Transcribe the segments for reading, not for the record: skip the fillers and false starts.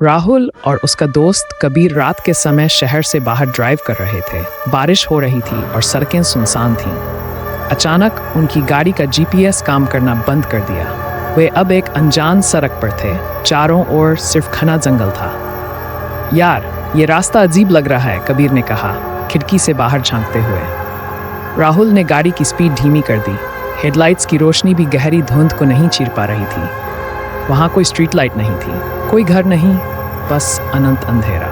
राहुल और उसका दोस्त कबीर रात के समय शहर से बाहर ड्राइव कर रहे थे। बारिश हो रही थी और सड़कें सुनसान थीं। अचानक उनकी गाड़ी का जीपीएस काम करना बंद कर दिया। वे अब एक अनजान सड़क पर थे। चारों ओर सिर्फ घना जंगल था। यार, ये रास्ता अजीब लग रहा है, कबीर ने कहा, खिड़की से बाहर झांकते हुए। राहुल ने गाड़ी की स्पीड धीमी कर दी। हेडलाइट्स की रोशनी भी गहरी धुंध को नहीं चीर पा रही थी। वहाँ कोई स्ट्रीट लाइट नहीं थी, कोई घर नहीं, बस अनंत अंधेरा।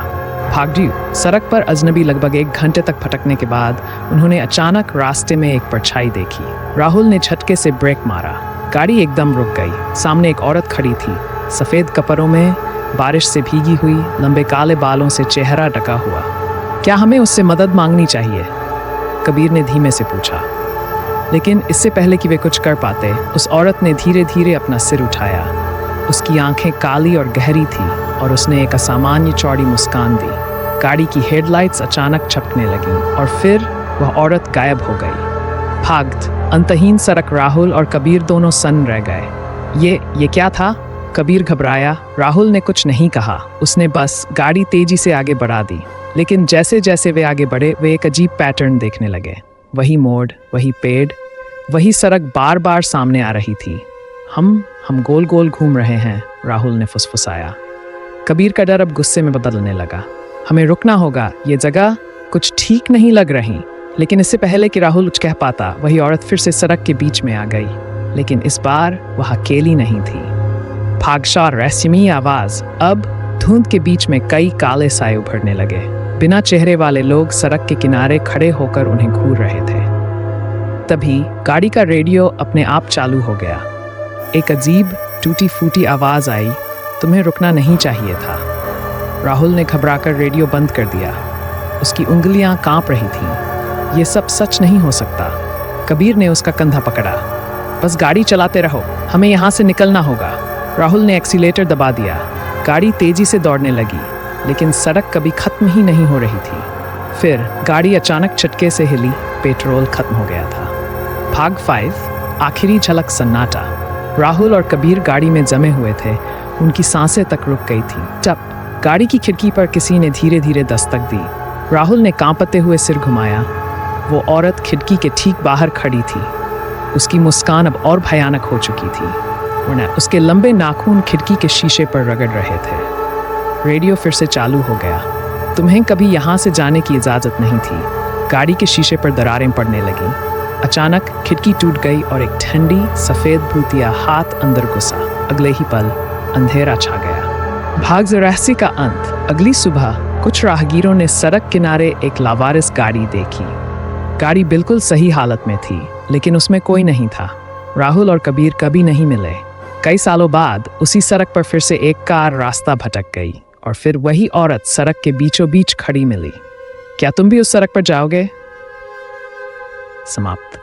भागजी सड़क पर अजनबी लगभग 1 घंटे तक भटकने के बाद उन्होंने अचानक रास्ते में एक परछाई देखी। राहुल ने झटके से ब्रेक मारा। गाड़ी एकदम रुक गई। सामने एक औरत खड़ी थी, सफ़ेद कपड़ों में, बारिश से भीगी हुई, लंबे काले बालों से चेहरा ढका हुआ। क्या हमें उससे मदद मांगनी चाहिए? कबीर ने धीमे से पूछा। लेकिन इससे पहले कि वे कुछ कर पाते, उस औरत ने धीरे धीरे अपना सिर उठाया। उसकी आंखें काली और गहरी थीं और उसने एक असामान्य चौड़ी मुस्कान दी। गाड़ी की हेडलाइट्स अचानक झपकने लगीं और फिर वह औरत गायब हो गई। भागत अंतहीन सड़क। राहुल और कबीर दोनों सन्न रह गए। ये क्या था? कबीर घबराया। राहुल ने कुछ नहीं कहा, उसने बस गाड़ी तेजी से आगे बढ़ा दी। लेकिन जैसे जैसे वे आगे बढ़े, वे एक अजीब पैटर्न देखने लगे। वही मोड़, वही पेड़, वही सड़क बार बार सामने आ रही थी। हम गोल गोल घूम रहे हैं, राहुल ने फुसफुसाया। कबीर का डर अब गुस्से में बदलने लगा। हमें रुकना होगा, ये जगह कुछ ठीक नहीं लग रही। लेकिन इससे पहले कि राहुल कुछ कह पाता, वही औरत फिर से सड़क के बीच में आ गई। लेकिन इस बार वह अकेली नहीं थी। भागशा रहस्यमयी आवाज। अब धुंध के बीच में कई काले साए उभरने लगे। बिना चेहरे वाले लोग सड़क के किनारे खड़े होकर उन्हें घूर रहे थे। तभी गाड़ी का रेडियो अपने आप चालू हो गया। एक अजीब टूटी फूटी आवाज आई, तुम्हें रुकना नहीं चाहिए था। राहुल ने घबराकर रेडियो बंद कर दिया। उसकी उंगलियां कांप रही थीं। ये सब सच नहीं हो सकता। कबीर ने उसका कंधा पकड़ा। बस गाड़ी चलाते रहो, हमें यहाँ से निकलना होगा। राहुल ने एक्सीलेटर दबा दिया। गाड़ी तेजी से दौड़ने लगी, लेकिन सड़क कभी खत्म ही नहीं हो रही थी। फिर गाड़ी अचानक झटके से हिली। पेट्रोल खत्म हो गया था। भाग 5, आखिरी झलक। सन्नाटा। राहुल और कबीर गाड़ी में जमे हुए थे। उनकी सांसें तक रुक गई थी। जब गाड़ी की खिड़की पर किसी ने धीरे धीरे दस्तक दी, राहुल ने कांपते हुए सिर घुमाया। वो औरत खिड़की के ठीक बाहर खड़ी थी। उसकी मुस्कान अब और भयानक हो चुकी थी, वरना उसके लंबे नाखून खिड़की के शीशे पर रगड़ रहे थे। रेडियो फिर से चालू हो गया। तुम्हें कभी यहाँ से जाने की इजाज़त नहीं थी। गाड़ी के शीशे पर दरारें पड़ने लगीं। अचानक खिड़की टूट गई और एक ठंडी सफ़ेद भूतिया हाथ अंदर घुसा। अगले ही पल अंधेरा छा गया। भाग रहस्य का अंत। अगली सुबह कुछ राहगीरों ने सड़क किनारे एक लावारिस गाड़ी देखी। गाड़ी बिल्कुल सही हालत में थी, लेकिन उसमें कोई नहीं था। राहुल और कबीर कभी नहीं मिले। कई सालों बाद उसी सड़क पर फिर से एक कार रास्ता भटक गई और फिर वही औरत सड़क के बीचों बीच खड़ी मिली। क्या तुम भी उस सड़क पर जाओगे? समाप्त।